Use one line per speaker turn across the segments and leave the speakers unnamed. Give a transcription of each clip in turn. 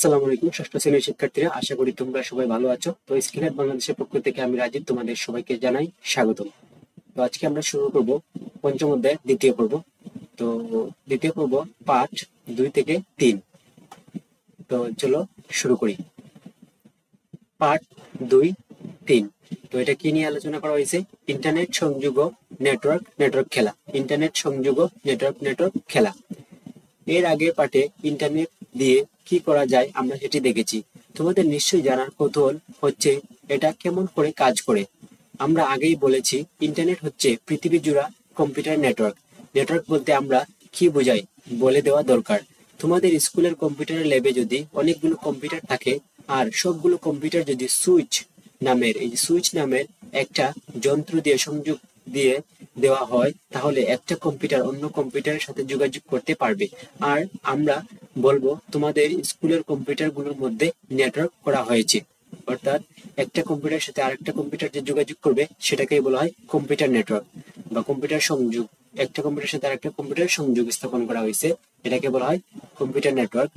আসসালামু আলাইকুম ষষ্ঠ শ্রেণীর শিক্ষার্থীরা, আশা করি তোমরা সবাই ভালো আছো। তো স্কিলহেড বাংলাদেশের পক্ষ থেকে আমি রাজীব, তোমাদের সবাইকে জানাই স্বাগতম। তো আজকে আমরা শুরু করব পঞ্চম অধ্যায়ের দ্বিতীয় পর্ব। তো দ্বিতীয় পর্ব পাঠ 2 থেকে 3। তো চলো শুরু করি। পার্ট 2, 3। তো এটা কি নিয়ে আলোচনা করা হয়েছে? ইন্টারনেট সংযোগ ও নেটওয়ার্ক খেলা। ইন্টারনেট সংযোগ ও নেটওয়ার্ক খেলা। এর আগের পার্টে ইন্টারনেট দিয়ে কি করা যায় আমরা সেটি দেখেছি। তোমাদের নিশ্চয়ই জানার কৌতূহল হচ্ছে এটা কেমন করে কাজ করে। আমরা আগেই বলেছি ইন্টারনেট হচ্ছে পৃথিবী জুড়া কম্পিউটার নেটওয়ার্ক। নেটওয়ার্ক বলতে আমরা কি বোঝাই বলে দেওয়া দরকার। তোমাদের স্কুলের কম্পিউটারের ল্যাবে যদি অনেকগুলো কম্পিউটার থাকে আর সবগুলো কম্পিউটার যদি সুইচ নামের একটা যন্ত্র দিয়ে সংযোগ দিয়ে দেওয়া হয়, তাহলে একটা কম্পিউটার অন্য কম্পিউটারের সাথে যোগাযোগ করতে পারবে। আর আমরা বলবো তোমাদের স্কুলের কম্পিউটারগুলোর মধ্যে নেটওয়ার্ক করা হয়েছে। অর্থাৎ একটা কম্পিউটারের সাথে আরেকটা কম্পিউটার যে যোগাযোগ করবে সেটাকেই বলা হয় কম্পিউটার নেটওয়ার্ক বা কম্পিউটার সংযোগ। একটা কম্পিউটারের সাথে আরেকটা কম্পিউটার সংযোগ স্থাপন করা হয়েছে, এটাকে বলা হয় কম্পিউটার নেটওয়ার্ক।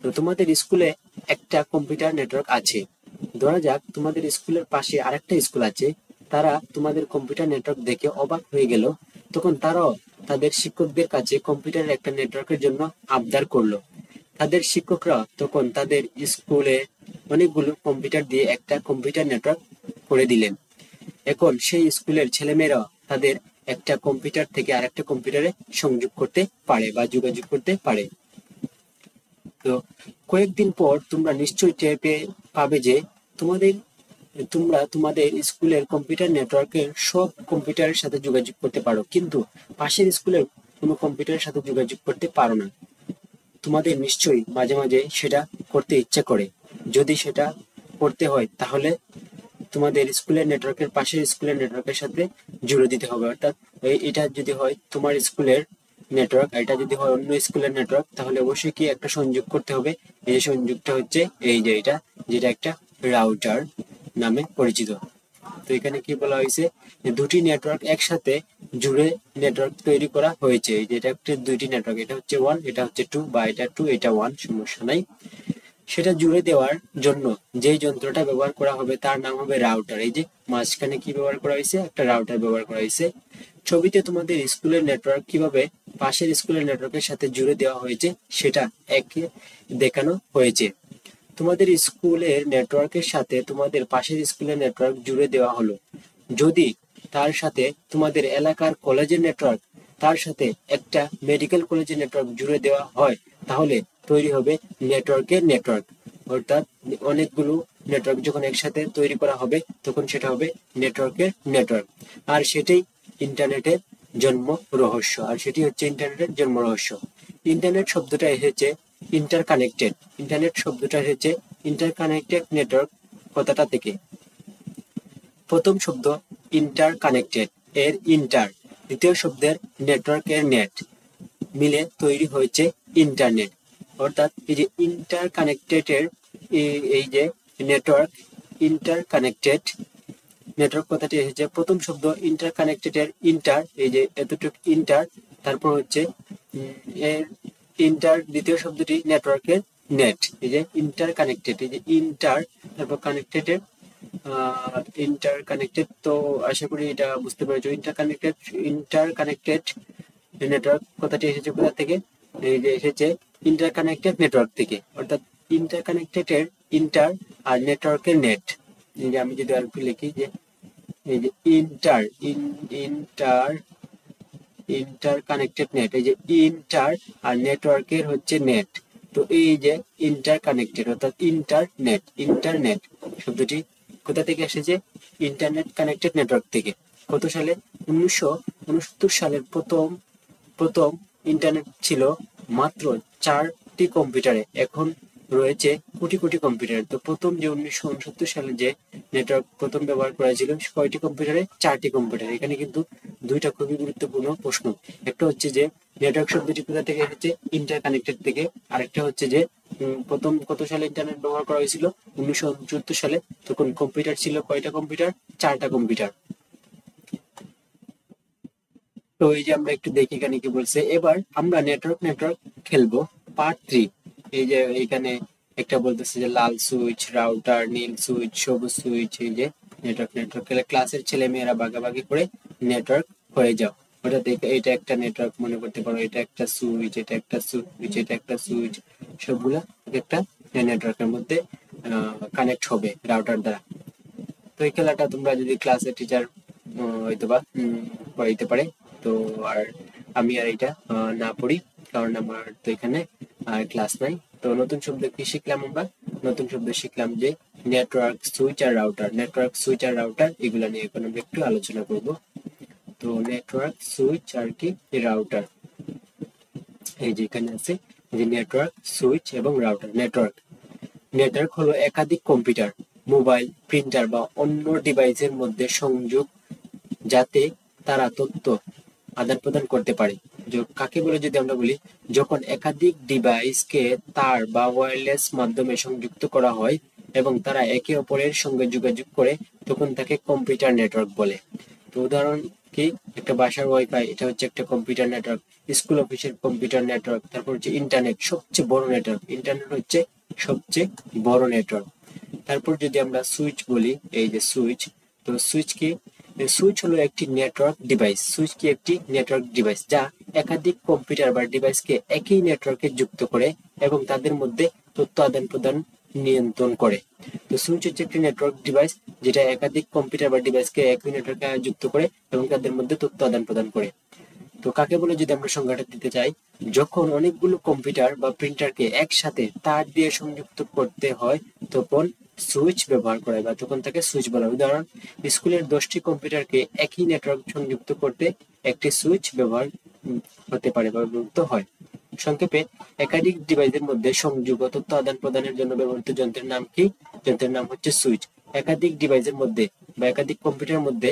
তো তোমাদের স্কুলে একটা কম্পিউটার নেটওয়ার্ক আছে। ধরা যাক তোমাদের স্কুলের পাশে আরেকটা স্কুল আছে, তারা তোমাদের কম্পিউটার নেটওয়ার্ক দেখে অবাক হয়ে গেল। তখন তারাও তাদের শিক্ষকদের কাছে কম্পিউটারের একটা নেটওয়ার্কের জন্য আবদার করলো। তাদের শিক্ষকরা তখন তাদের স্কুলে অনেকগুলো কম্পিউটার দিয়ে একটা কম্পিউটার নেটওয়ার্ক করে দিলেন। এখন সেই স্কুলের ছেলেমেয়েরা তাদের একটা কম্পিউটার থেকে আরেকটা কম্পিউটারে সংযোগ করতে পারে বা যোগাযোগ করতে পারে। তো কয়েকদিন পর তোমরা নিশ্চয়ই টের পাবে যে তোমরা তোমাদের স্কুলের কম্পিউটার নেটওয়ার্কের সব কম্পিউটারের সাথে যোগাযোগ করতে পারো, কিন্তু পাশের স্কুলের কোনো কম্পিউটারের সাথে যোগাযোগ করতে পারো না। তোমাদের নিশ্চয়ই মাঝে মাঝে সেটা করতে ইচ্ছা করে। যদি সেটা করতে হয় তাহলে তোমাদের স্কুলের নেটওয়ার্কের পাশের স্কুলের নেটওয়ার্কের সাথে জুড়ে দিতে হবে। অর্থাৎ এটা যদি হয় তোমার স্কুলের নেটওয়ার্ক, এটা যদি হয় অন্য স্কুলের নেটওয়ার্ক, তাহলে অবশ্যই কি একটা সংযোগ করতে হবে। এই সংযোগটা হচ্ছে এই যে এটা, যেটা একটা রাউটার নামে পরিচিত। তো এখানে কি বলা হয়েছে, দুটি নেটওয়ার্ক একসাথে জুড়ে নেটওয়ার্ক তৈরি করা হয়েছে। যেটা একটা দুইটি নেটওয়ার্ক, এটা হচ্ছে 1, এটা হচ্ছে 2, বা এটা 2, এটা 1, সমস্যা নাই। সেটা জুড়ে দেওয়ার জন্য যে যন্ত্রটা ব্যবহার করা হবে তার নাম হবে রাউটার। এই যে মাঝখানে কি ব্যবহার করা হয়েছে, একটা রাউটার ব্যবহার করা হয়েছে। ছবিতে তোমাদের স্কুলের নেটওয়ার্ক কিভাবে পাশের স্কুলের নেটওয়ার্কের সাথে জুড়ে দেওয়া হয়েছে সেটা একে দেখানো হয়েছে। তোমাদের স্কুলের নেটওয়ার্কের সাথে তোমাদের পাশের স্কুলের নেটওয়ার্ক জুড়ে দেওয়া হলো। যদি তার সাথে তোমাদের এলাকার কলেজের নেটওয়ার্ক, তার সাথে একটা মেডিকেল কলেজের নেটওয়ার্ক জুড়ে দেওয়া হয়, তাহলে তৈরি হবে নেটওয়ার্কের নেটওয়ার্ক। অর্থাৎ অনেকগুলো নেটওয়ার্ক যখন একসাথে তৈরি করা হবে তখন সেটা হবে নেটওয়ার্কের নেটওয়ার্ক। আর সেটাই ইন্টারনেটের জন্ম রহস্য। ইন্টারনেট শব্দটা এসেছে ইন্টারকানেক্টেড নেটওয়ার্ক কথাটা থেকে। প্রথম শব্দ ইন্টারকানেক্টেড এর ইন্টার, দ্বিতীয় শব্দের নেটওয়ার্ক এর নেট মিলে তৈরি হয়েছে ইন্টারনেট। অর্থাৎ এই যে ইন্টারকানেক্টেড এর এই যে নেটওয়ার্ক, ইন্টারকানেক্টেড নেটওয়ার্ক কথাটি এসেছে প্রথম শব্দ ইন্টারকানেক্টেড এর ইন্টার, এই যে এতটুকু ইন্টার, তারপর হচ্ছে এর ইন্টার, দ্বিতীয় শব্দটি নেটওয়ার্কের নেট। এই যে ইন্টারকানেক্টেড, এই যে ইন্টার তারপর কানেক্টেড এর ইন্টারকানেক্টেড। তো আশা করি এটা বুঝতে পেরেছো। ইন্টারকানেক্টেড নেটওয়ার্ক কথাটি এসেছে কোথা থেকে? এই যে এসেছে ইন্টারকানেক্টেড নেটওয়ার্ক থেকে। অর্থাৎ ইন্টারকানেক্টেড এর ইন্টার আর নেটওয়ার্কের নেট। এই যে আমি যদি আরেকটু লিখি যে এই যে ইন্টারকানেক্টেড নেট, এই যে ইন্টার আর নেটওয়ার্কের হচ্ছে নেট। তো এই যে ইন্টারকানেক্টেড অর্থাৎ ইন্টারনেট শব্দটি কোথা থেকে এসেছে? ইন্টারনেট কানেক্টেড নেটওয়ার্ক থেকে। কত সালে? 1969 সালের প্রথম ইন্টারনেট ছিল মাত্র 4টি কম্পিউটারে, এখন রয়েছে কোটি কোটি কম্পিউটার। তো প্রথম যে 1969 সালে যে নেটওয়ার্ক প্রথম ব্যবহার করা ছিল কয়টি কম্পিউটারে? 4টি কম্পিউটার। এখানে কিন্তু দুইটা খুবই গুরুত্বপূর্ণ প্রশ্ন। একটা হচ্ছে যে নেটওয়ার্ক শব্দটি কোথা থেকে এসেছে? ইন্টারকানেক্টেড থেকে। আরেকটা হচ্ছে যে প্রথম কত সালে ইন্টারনেট ব্যবহার করা হয়েছিল? 1969 সালে। তখন কম্পিউটার ছিল কয়টা কম্পিউটার? 4টা কম্পিউটার। তো এই যে আমরা একটু দেখি এখানে কি বলছে। এবার আমরা নেটওয়ার্ক খেলবো পার্ট 3। এই যে এখানে একটা বলতেছে যে লাল সুইচ, রাউটার, নীল সুইচ, সবুজ সুইচ, এই যে নেটওয়ার্ক ক্লাসের ছেলে মেয়েরা ভাগাভাগি করে নেটওয়ার্ক হয়ে যাও। ওটা দেখে এটা একটা নেটওয়ার্ক মনে করতে পারো, এটা একটা সুইচ, এটা একটা সুইচ, এটা একটা সুইচ, সবগুলা একটা নেটওয়ার্কের মধ্যে কানেক্ট হবে রাউটার দ্বারা। তো এই খেলাটা তোমরা যদি ক্লাসে টিচার হয়তো বা পড়াইতে পারে। তো আর আমি আর এটা না পড়ি, কারণ আমার তো এখানে ক্লাস নাই। তো নতুন শব্দ কি শিখলাম আমরা? নতুন শব্দ শিখলাম যে নেটওয়ার্ক, সুইচ আর রাউটার। নেটওয়ার্ক, সুইচ আর রাউটার এগুলা নিয়ে এখন আমরা একটু আলোচনা করব। তো নেটওয়ার্ক, সুইচ আর কি রাউটার, এই যে এখানে আছে যে নেটওয়ার্ক, সুইচ এবং রাউটার। নেটওয়ার্ক হলো একাধিক কম্পিউটার, মোবাইল, প্রিন্টার বা অন্য ডিভাইসের মধ্যে সংযোগ, যাতে তারা তথ্য আদান প্রদান করতে পারে। কাকে বলে যদি আমরা বলি, যখন একাধিক ডিভাইসকে তার বা ওয়্যারলেস মাধ্যমে সংযুক্ত করা হয় এবং তারা একে অপরের সঙ্গে যোগাযোগ করে, তখন তাকে কম্পিউটার নেটওয়ার্ক বলে। তো উদাহরণ কি, একটা বাসার ওয়াইফাই, এটা হচ্ছে একটা কম্পিউটার নেটওয়ার্ক। স্কুল অফিসের কম্পিউটার নেটওয়ার্ক। তারপর হচ্ছে ইন্টারনেট, সবচেয়ে বড় নেটওয়ার্ক। ইন্টারনেট হচ্ছে সবচেয়ে বড় নেটওয়ার্ক। তারপর যদি আমরা সুইচ বলি, এই যে সুইচ, তো সুইচ কি? সুইচ হলো একটি নেটওয়ার্ক ডিভাইস। সুইচ কি? একটি নেটওয়ার্ক ডিভাইস যা একাধিক কম্পিউটার বা ডিভাইসকে একই নেটওয়ার্কে যুক্ত করে এবং তাদের মধ্যে তথ্য আদান প্রদান নিয়ন্ত্রণ করে। তো সুইচ হচ্ছে একটি নেটওয়ার্ক ডিভাইস যেটা একাধিক কম্পিউটার বা ডিভাইসকে একই নেটওয়ার্কে যুক্ত করে এবং তাদের মধ্যে তথ্য আদান প্রদান করে। তো কাকে বলে যদি আমরা সংজ্ঞাটা দিতে চাই, যখন অনেকগুলো কম্পিউটার বা প্রিন্টারকে একসাথে তার দিয়ে সংযুক্ত করতে হয় তখন সুইচ ব্যবহার করা হয়, বা তখন তাকে সুইচ বলা হয়। উদাহরণ, স্কুলের 10টি কম্পিউটারকে একই নেটওয়ার্ক সংযুক্ত করতে একটি সুইচ ব্যবহার হতে পারে বা ব্যবহৃত হয়। সংক্ষেপে, একাধিক ডিভাইসের মধ্যে সংযোগ ও তথ্য আদান প্রদানের জন্য ব্যবহৃত যন্ত্রের নাম কি? যন্ত্রের নাম হচ্ছে সুইচ। একাধিক ডিভাইসের মধ্যে বা একাধিক কম্পিউটারের মধ্যে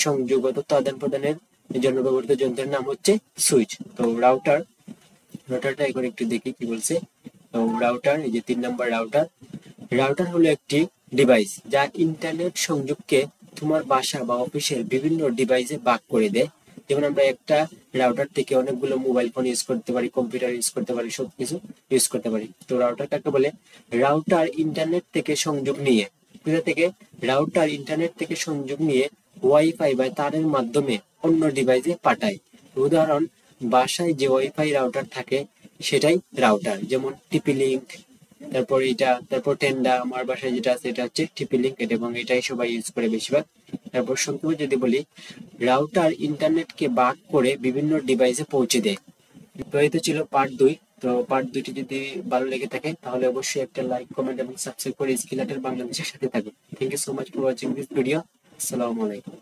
সংযোগ ও তথ্য আদান প্রদানের জন্য ব্যবহৃত যন্ত্রের নাম হচ্ছে সুইচ। তো রাউটারটা এখন একটু দেখি কি বলছে। তো রাউটার, এই যে 3 নম্বর রাউটার। রাউটার হলো একটি ডিভাইস যা ইন্টারনেট সংযোগকে তোমার বাসা বা অফিসের বিভিন্ন ডিভাইসে ভাগ করে দেয়। যেমন আমরা একটা রাউটার থেকে অনেকগুলো মোবাইল ফোন ইউজ করতে পারি, কম্পিউটার ইউজ করতে পারি, সবকিছু ইউজ করতে পারি। তো রাউটার কাকে বলে? রাউটার ইন্টারনেট থেকে সংযোগ নিয়ে, কোথা থেকে? রাউটার ইন্টারনেট থেকে সংযোগ নিয়ে ওয়াইফাই বা তারের মাধ্যমে অন্য ডিভাইসে পাঠায়। উদাহরণ, বাসায় যে ওয়াইফাই রাউটার থাকে সেটাই রাউটার, যেমন টিপি লিঙ্ক, তারপর টেন্ডা। আমার বাসায় যেটা আছে এটা হচ্ছে টিপি লিঙ্ক, এবং এটাই সবাই ইউজ করে বেশিরভাগ। তারপর সংক্ষেপে যদি বলি, রাউটার ইন্টারনেটকে ভাগ করে বিভিন্ন ডিভাইসে পৌঁছে দেয়। তো এই তো ছিল পার্ট 2। তো পার্ট 2টি যদি ভালো লেগে থাকে তাহলে অবশ্যই একটা লাইক, কমেন্ট এবং সাবস্ক্রাইব করে স্কিল আর্টের বাংলাদেশের সাথে থাকুন। Thank you so much for watching this video. আসসালামু আলাইকুম।